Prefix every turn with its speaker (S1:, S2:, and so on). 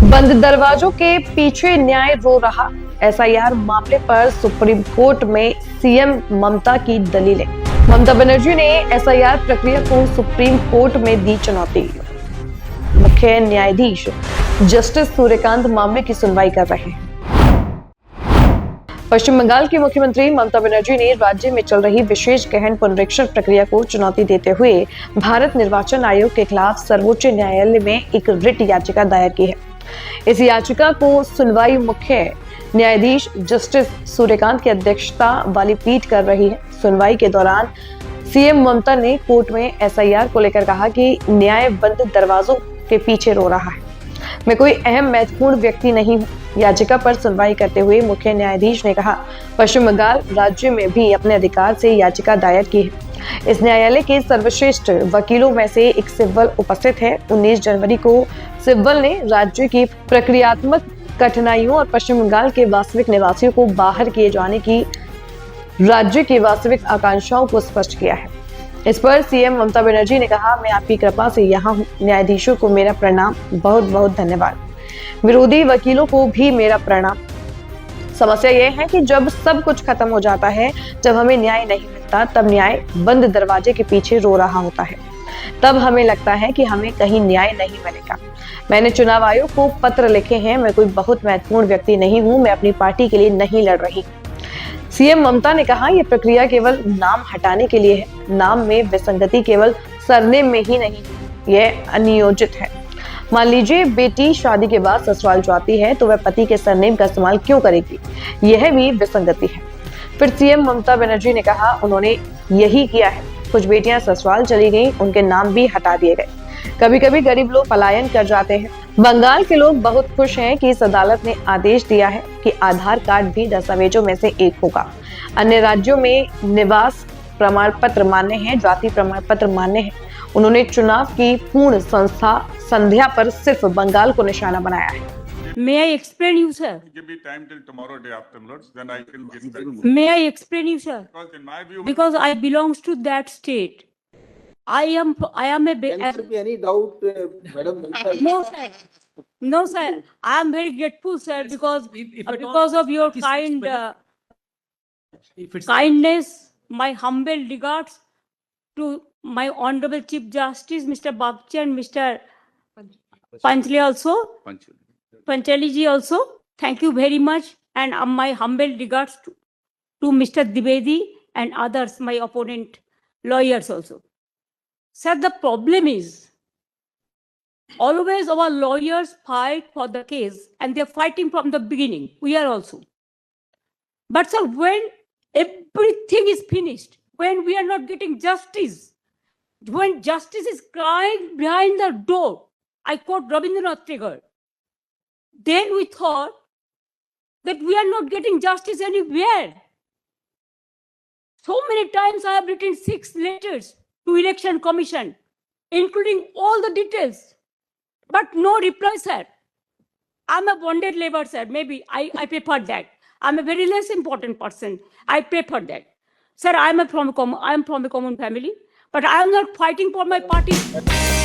S1: बंद दरवाजों के पीछे न्याय रो रहा। एसआईआर मामले पर सुप्रीम कोर्ट में सीएम ममता की दलीलें। ममता बनर्जी ने एसआईआर प्रक्रिया को सुप्रीम कोर्ट में दी चुनौती। मुख्य न्यायाधीश जस्टिस सूर्यकांत मामले की सुनवाई कर रहे हैं। पश्चिम बंगाल की मुख्यमंत्री ममता बनर्जी ने राज्य में चल रही विशेष गहन पुनरीक्षण प्रक्रिया को चुनौती देते हुए भारत निर्वाचन आयोग के खिलाफ सर्वोच्च न्यायालय में एक रिट याचिका दायर की है। इस याचिका को सुनवाई मुख्य न्यायाधीश जस्टिस सूर्यकांत की अध्यक्षता वाली पीठ कर रही है। सुनवाई के दौरान सीएम ममता ने कोर्ट में एसआईआर को लेकर कहा कि न्याय बंद दरवाजों के पीछे रो रहा है। मैं कोई अहम महत्वपूर्ण व्यक्ति नहीं हूँ। याचिका पर सुनवाई करते हुए मुख्य न्यायाधीश ने कहा, पश्चिम बंगाल राज्य में भी अपने अधिकार से याचिका दायर की है। इस न्यायालय के सर्वश्रेष्ठ वकीलों में से एक सिब्बल उपस्थित है। 19 जनवरी को सिब्बल ने राज्य की प्रक्रियात्मक कठिनाइयों और पश्चिम बंगाल के वास्तविक निवासियों को बाहर किए जाने की राज्य की वास्तविक आकांक्षाओं को स्पष्ट किया है। इस पर सीएम ममता बनर्जी ने कहा, मैं आपकी कृपा से यहाँ हूँ। न्यायाधीशों को मेरा प्रणाम, बहुत बहुत धन्यवाद। विरोधी वकीलों को भी मेरा प्रणाम। समस्या यह है कि जब सब कुछ खत्म हो जाता है, जब हमें न्याय नहीं मिलता, तब न्याय बंद दरवाजे के पीछे रो रहा होता है। तब हमें लगता है कि हमें कहीं न्याय नहीं मिलेगा। मैंने चुनाव आयोग को पत्र लिखे हैं। मैं कोई बहुत महत्वपूर्ण व्यक्ति नहीं हूँ। मैं अपनी पार्टी के लिए नहीं लड़ रही। सीएम ममता ने कहा, यह प्रक्रिया केवल नाम हटाने के लिए है। नाम में विसंगति केवल सरनेम में ही नहीं, यह अनियोजित है। मान लीजिए बेटी शादी के बाद ससुराल जाती है तो वह पति के सरनेम का इस्तेमाल क्यों करेगी? यह भी विसंगति है। फिर सीएम ममता बनर्जी ने कहा, उन्होंने यही किया है। कुछ बेटियां ससुराल चली गईं, उनके नाम भी हटा दिए गए। कभी कभी गरीब लोग पलायन कर जाते हैं। बंगाल के लोग बहुत खुश हैं कि इस अदालत ने आदेश दिया है कि आधार कार्ड भी दस्तावेजों में से एक होगा। अन्य राज्यों में निवास प्रमाण पत्र मान्य है, जाति प्रमाण पत्र मान्य है। उन्होंने चुनाव की पूर्ण संध्या पर सिर्फ बंगाल को निशाना बनाया है।
S2: May I explain you, sir?
S3: Give me time till tomorrow day afterwards, then I can get back.
S2: May I explain you, sir?
S3: Because in my view,
S2: Because I belongs to that state. I am a
S4: Can there be any doubt, Madam?
S2: no, sir. No, sir. I am very grateful, sir, because of your kindness. My humble regards to my Honorable Chief Justice, Mr. Bagchi and Mr. Panchali also. Panchali ji also. Thank you very much. And my humble regards to Mr. Dwivedi and others, my opponent lawyers also. Sir, the problem is always our lawyers fight for the case and they're fighting from the beginning. We are also. But sir, when everything is finished, when we are not getting justice, when justice is crying behind the door, I quote Rabindranath Tagore, then we thought that we are not getting justice anywhere. So many times I have written 6 letters to Election Commission, including all the details, but no reply, sir. I'm a bonded labor, sir. Maybe I prefer that. I'm a very less important person. I prefer that. Sir, I'm from a common family, but I'm not fighting for my party.